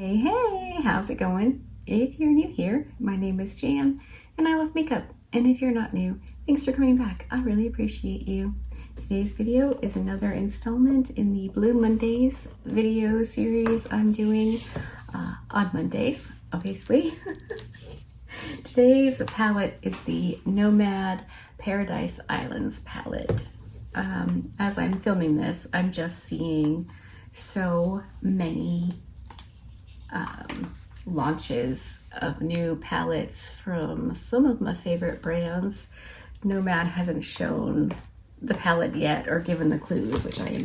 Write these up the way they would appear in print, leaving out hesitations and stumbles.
Hey, how's it going? If you're new here, my name is Jan and I love makeup. And if you're not new, thanks for coming back. I really appreciate you. Today's video is another installment in the Blue Mondays video series I'm doing on Mondays, obviously. Today's palette is the Nomad Paradise Islands palette. As I'm filming this, I'm just seeing so many launches of new palettes from some of my favorite brands. Nomad hasn't shown the palette yet or given the clues, which I am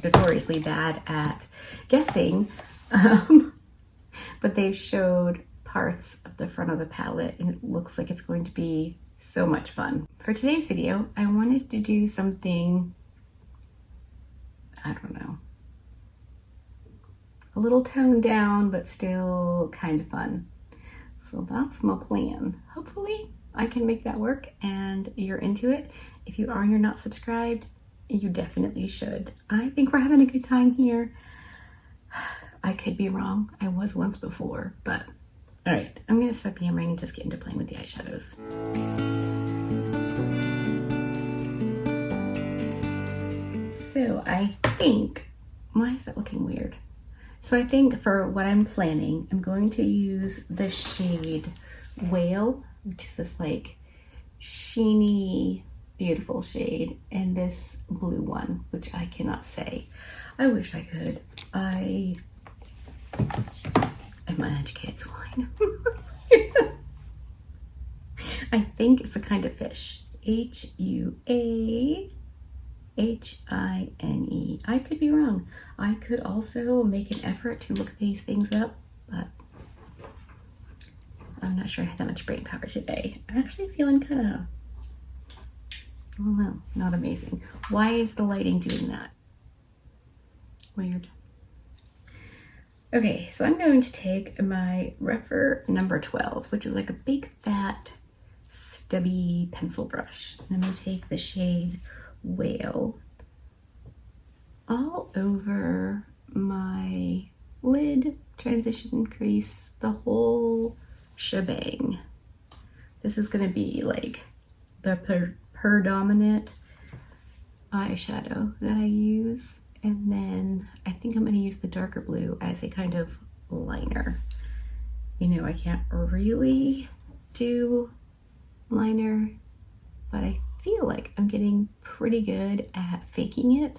notoriously bad at guessing. But they've showed parts of the front of the palette and it looks like it's going to be so much fun. For today's video, I wanted to do something, I don't know, a little toned down, but still kind of fun. So that's my plan. Hopefully I can make that work and you're into it. If you are and you're not subscribed, you definitely should. I think we're having a good time here. I could be wrong. I was once before, but all right, I'm gonna stop yammering and just get into playing with the eyeshadows. So I think, why is that looking weird? So I think for what I'm planning, I'm going to use the shade Whale, which is this like sheeny, beautiful shade, and this blue one, which I cannot say. I wish I could. I'm uneducated swine. I think it's a kind of fish. Huahine. I could be wrong. I could also make an effort to look these things up, but I'm not sure I had that much brain power today. I'm actually feeling kind of, I don't know, not amazing. Why is the lighting doing that? Weird. Okay, so I'm going to take my Rephr number 12, which is like a big fat stubby pencil brush. And I'm going to take the shade Whale all over my lid, transition crease, the whole shebang. This is going to be like the predominant eyeshadow that I use, and then I think I'm going to use the darker blue as a kind of liner. You know, I can't really do liner, but I feel like I'm getting pretty good at faking it.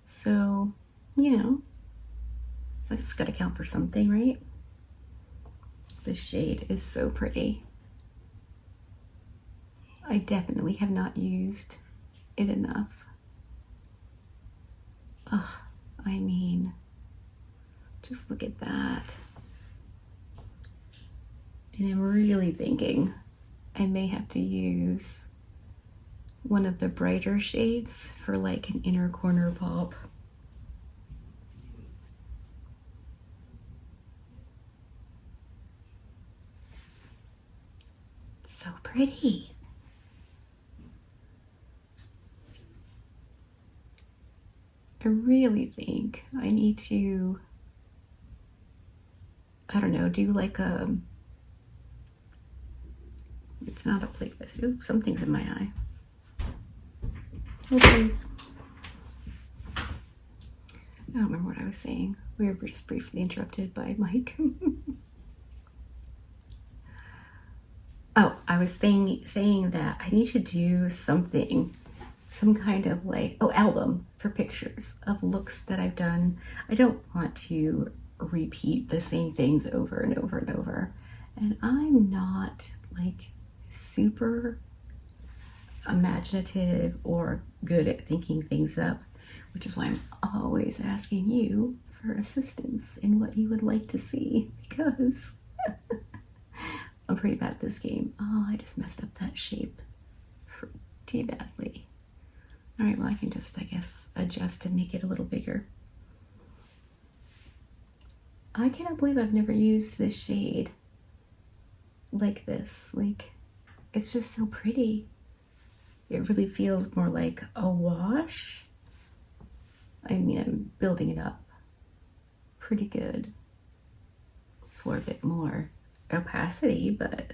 So, you know, that's gotta count for something, right? This shade is so pretty. I definitely have not used it enough. Ugh, I mean, just look at that. And I'm really thinking I may have to use one of the brighter shades for like an inner corner pop. So pretty. I really think I need to, I don't know, do like a, it's not a playlist. Ooh, something's in my eye. Oh, please. I don't remember what I was saying. We were just briefly interrupted by Mike. Oh, I was saying that I need to do something, some kind of like, album for pictures of looks that I've done. I don't want to repeat the same things over and over and over. And I'm not like super imaginative or good at thinking things up, which is why I'm always asking you for assistance in what you would like to see, because I'm pretty bad at this game. Oh, I just messed up that shape pretty badly. All right, well, I can just, I guess, adjust and make it a little bigger. I cannot believe I've never used this shade like this. Like, it's just so pretty. It really feels more like a wash. I mean, I'm building it up pretty good for a bit more opacity, but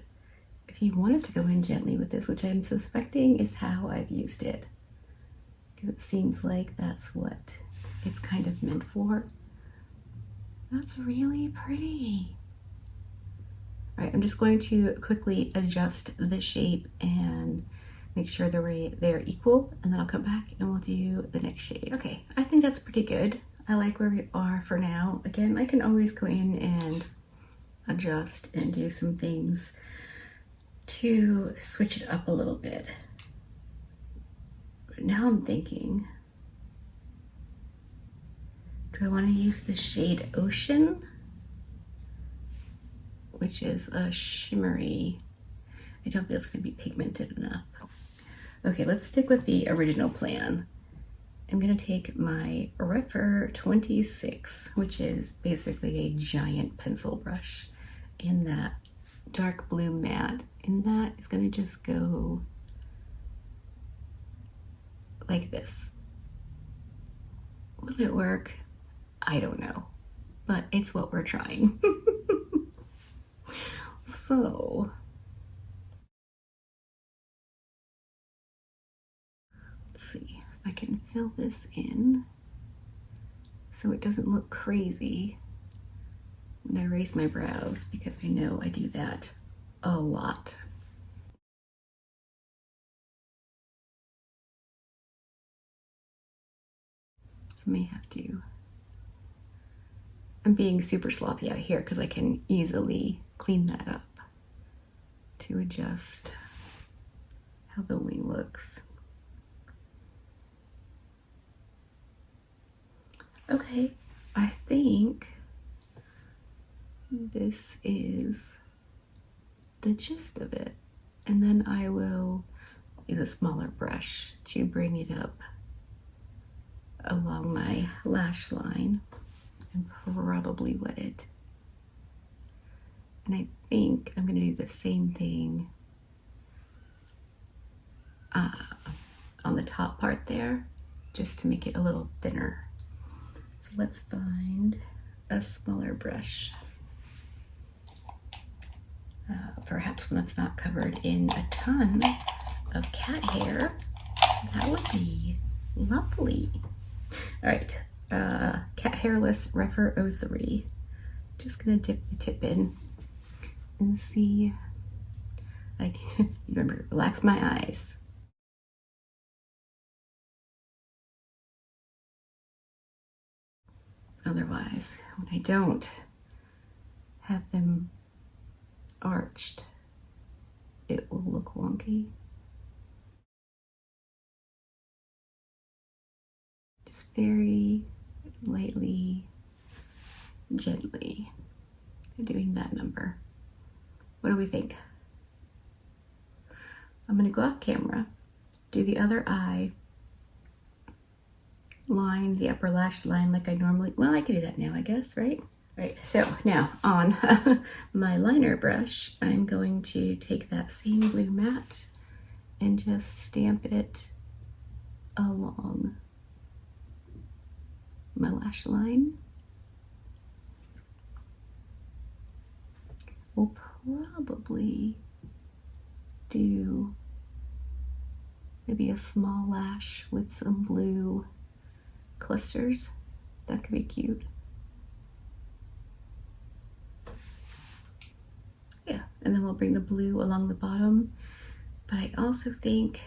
if you wanted to go in gently with this, which I'm suspecting is how I've used it, because it seems like that's what it's kind of meant for. That's really pretty. All right, I'm just going to quickly adjust the shape and make sure they're equal, and then I'll come back and we'll do the next shade. Okay, I think that's pretty good. I like where we are for now. Again, I can always go in and adjust and do some things to switch it up a little bit. But now I'm thinking, do I want to use the shade Ocean, which is a shimmery? I don't think it's going to be pigmented enough. Okay, let's stick with the original plan. I'm going to take my Refer 26, which is basically a giant pencil brush, in that dark blue matte, and that is going to just go like this. Will it work? I don't know, but it's what we're trying. So let's see if I can fill this in so it doesn't look crazy when I raise my brows, because I know I do that a lot. I may have to. I'm being super sloppy out here because I can easily clean that up to adjust how the wing looks. Okay, I think this is the gist of it. And then I will use a smaller brush to bring it up along my lash line and probably wet it. And I think I'm gonna do the same thing on the top part there, just to make it a little thinner. So let's find a smaller brush. Perhaps one that's not covered in a ton of cat hair. That would be lovely. All right, cat hairless Refer 03. Just gonna dip the tip in and see. I need to remember to relax my eyes. Otherwise, when I don't have them arched, it will look wonky. Just very lightly, gently doing that number. What do we think? I'm gonna go off camera, do the other eye, line the upper lash line like I normally, well, I can do that now, I guess, right? Right, so now on my liner brush, I'm going to take that same blue matte and just stamp it along my lash line. We'll probably do maybe a small lash with some blue clusters. That could be cute. Yeah, and then we'll bring the blue along the bottom. But I also think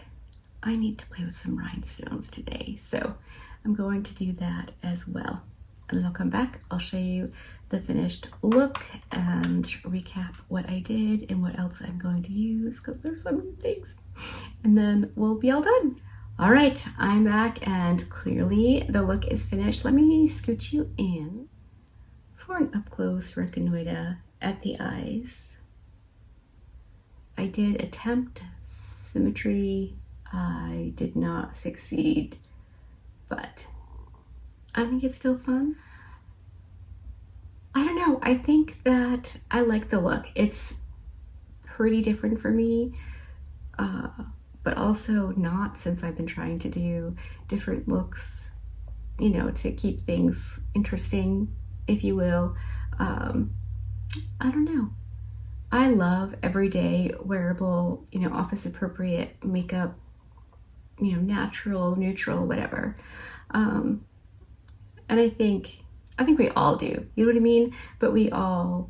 I need to play with some rhinestones today, so I'm going to do that as well. And then I'll come back, I'll show you the finished look and recap what I did and what else I'm going to use, because there's so many things. And then we'll be all done. All right, I'm back and clearly the look is finished. Let me scoot you in for an up-close reconnoiter at the eyes. I did attempt symmetry. I did not succeed, but I think it's still fun. I don't know, I think that I like the look. It's pretty different for me, but also not, since I've been trying to do different looks, you know, to keep things interesting if you will. I don't know. I love everyday wearable, office appropriate makeup, natural, neutral, whatever. And I think we all do, you know what I mean? But we all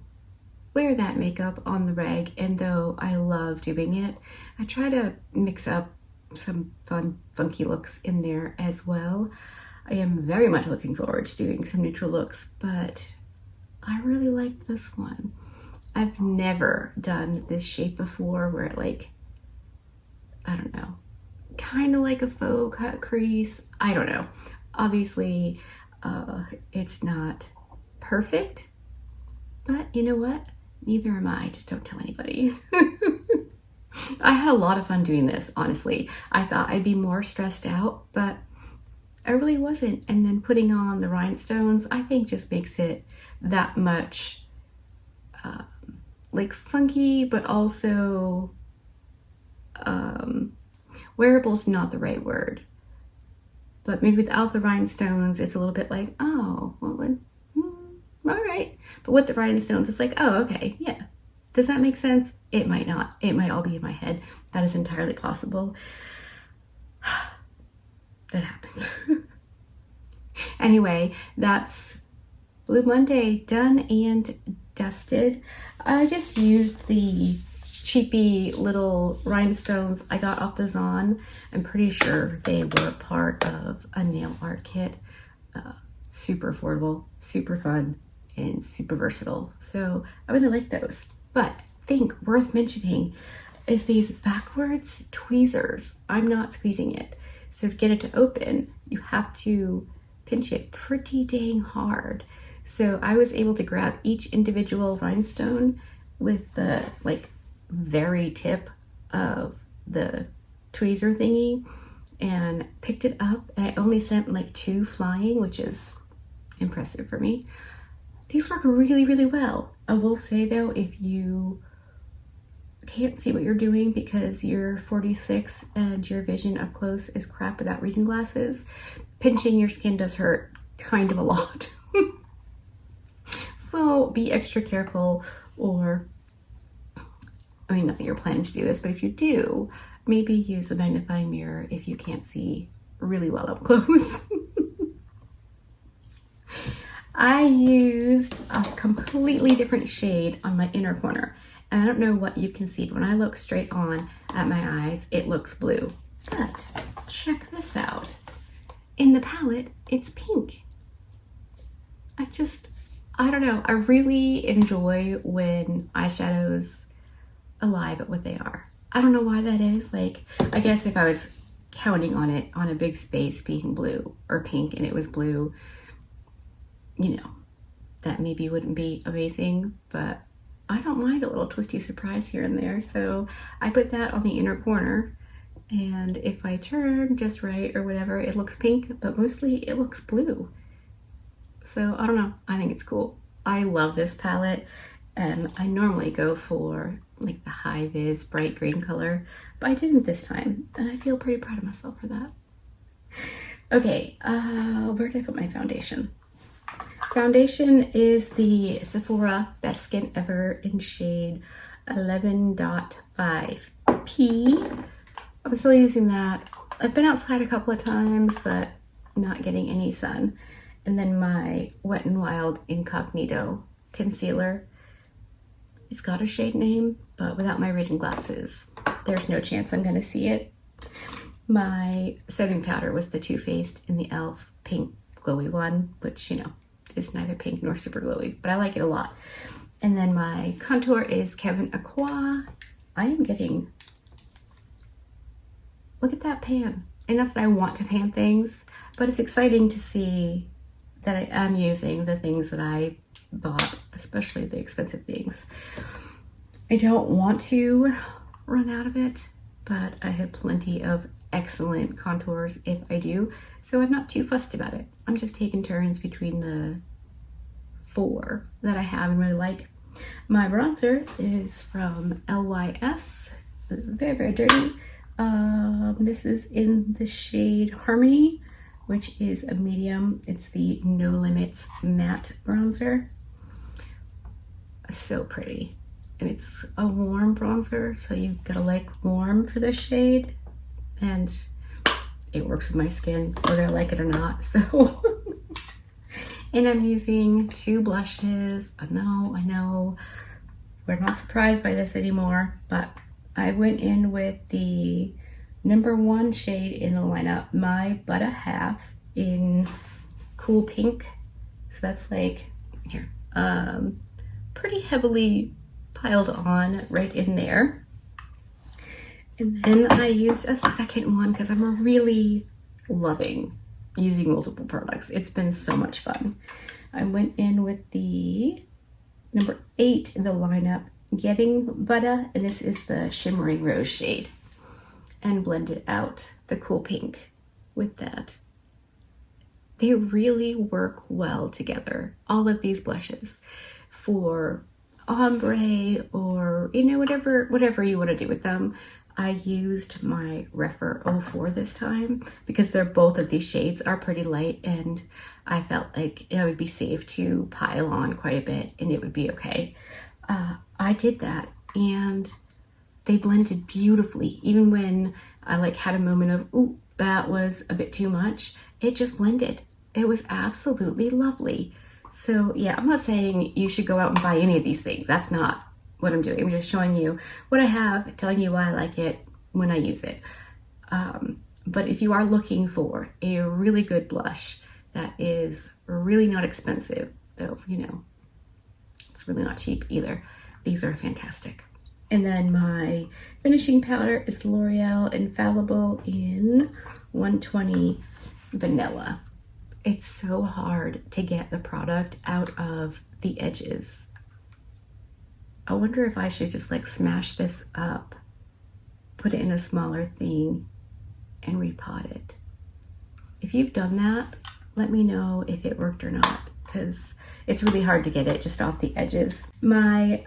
wear that makeup on the reg, and though I love doing it, I try to mix up some fun, funky looks in there as well. I am very much looking forward to doing some neutral looks, but I really like this one. I've never done this shape before where it I don't know, kind of like a faux cut crease. I don't know. Obviously, it's not perfect, but you know what? Neither am I. Just don't tell anybody. I had a lot of fun doing this, honestly. I thought I'd be more stressed out, but I really wasn't. And then putting on the rhinestones, I think just makes it that much funky, but also wearable's not the right word. But maybe without the rhinestones, it's a little bit like, oh, well, all right. But with the rhinestones, it's like, oh, okay, yeah. Does that make sense? It might not. It might all be in my head. That is entirely possible. That happens. Anyway, that's Blue Monday done and dusted. I just used the cheapy little rhinestones I got off the Zon. I'm pretty sure they were part of a nail art kit. Super affordable, super fun, and super versatile. So I really like those. But I think worth mentioning is these backwards tweezers. I'm not squeezing it. So to get it to open, you have to pinch it pretty dang hard. So I was able to grab each individual rhinestone with the very tip of the tweezer thingy and picked it up. And I only sent 2 flying, which is impressive for me. These work really, really well. I will say though, if you can't see what you're doing because you're 46 and your vision up close is crap without reading glasses, pinching your skin does hurt kind of a lot. So be extra careful, or, not that you're planning to do this, but if you do, maybe use a magnifying mirror if you can't see really well up close. I used a completely different shade on my inner corner. And I don't know what you can see, but when I look straight on at my eyes, it looks blue. But check this out. In the palette, it's pink. I don't know. I really enjoy when eyeshadows lie at what they are. I don't know why that is. I guess if I was counting on it on a big space being blue or pink and it was blue, that maybe wouldn't be amazing, but I don't mind a little twisty surprise here and there. So I put that on the inner corner, and if I turn just right or whatever, it looks pink, but mostly it looks blue. So I don't know, I think it's cool. I love this palette, and I normally go for the high vis bright green color, but I didn't this time, and I feel pretty proud of myself for that. Okay, where did I put my foundation? Foundation is the Sephora Best Skin Ever in shade 11.5P. I'm still using that. I've been outside a couple of times, but not getting any sun. And then my Wet n Wild Incognito concealer. It's got a shade name, but without my reading glasses, there's no chance I'm gonna see it. My setting powder was the Too Faced in the e.l.f. pink glowy one, which, is neither pink nor super glowy, but I like it a lot. And then my contour is Kevyn Aqua. I am getting, look at that pan. And not that I want to pan things, but it's exciting to see that I am using the things that I bought, especially the expensive things. I don't want to run out of it, but I have plenty of excellent contours if I do, so I'm not too fussed about it. I'm just taking turns between the 4 that I have and really like. My bronzer is from LYS, very, very dirty. This is in the shade Harmony. which is a medium. It's the No Limits Matte Bronzer. So pretty. And it's a warm bronzer, so you gotta like warm for this shade. And it works with my skin, whether I like it or not, so. And I'm using 2 blushes. I know, we're not surprised by this anymore, but I went in with the #1 shade in the lineup, My Butta Half, in Cool Pink. So that's like, here, pretty heavily piled on right in there. And then I used a second one because I'm really loving using multiple products. It's been so much fun. I went in with the #8 in the lineup, Getting Butta, and this is the Shimmering Rose shade, and blended out the Cool Pink with that. They really work well together, all of these blushes, for ombre or, you know, whatever you want to do with them. I used my Refer 04 this time because both of these shades are pretty light, and I felt like it would be safe to pile on quite a bit and it would be okay. I did that and they blended beautifully. Even when I like had a moment of, ooh, that was a bit too much, it just blended. It was absolutely lovely. So yeah, I'm not saying you should go out and buy any of these things. That's not what I'm doing. I'm just showing you what I have, telling you why I like it when I use it. But if you are looking for a really good blush that is really not expensive, though, you know, it's really not cheap either, these are fantastic. And then my finishing powder is L'Oreal Infallible in 120 Vanilla. It's so hard to get the product out of the edges. I wonder if I should just like smash this up, put it in a smaller thing, and repot it. If you've done that, let me know if it worked or not, because it's really hard to get it just off the edges. My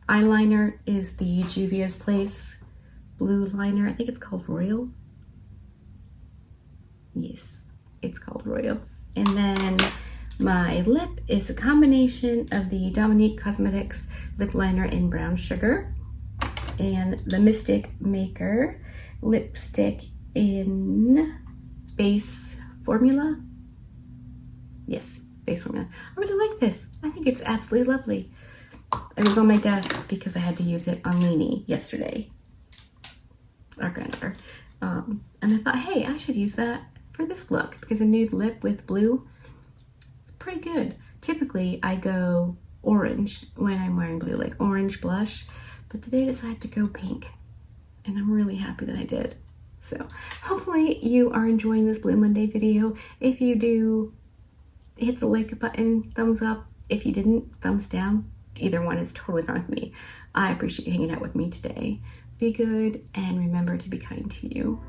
eyeliner is the Juvia's Place blue liner. I think it's called Royal. Yes, it's called Royal. And then my lip is a combination of the Dominique Cosmetics lip liner in Brown Sugar and the Mystic Maker lipstick in Base Formula. Yes, Base Formula. I really like this. I think it's absolutely lovely. It was on my desk because I had to use it on Leanie yesterday, our granddaughter. And I thought, hey, I should use that for this look because a nude lip with blue, it's pretty good. Typically, I go orange when I'm wearing blue, like orange blush, but today I decided to go pink, and I'm really happy that I did. So hopefully you are enjoying this Blue Monday video. If you do, hit the like button, thumbs up. If you didn't, thumbs down. Either one is totally fine with me. I appreciate you hanging out with me today. Be good and remember to be kind to you.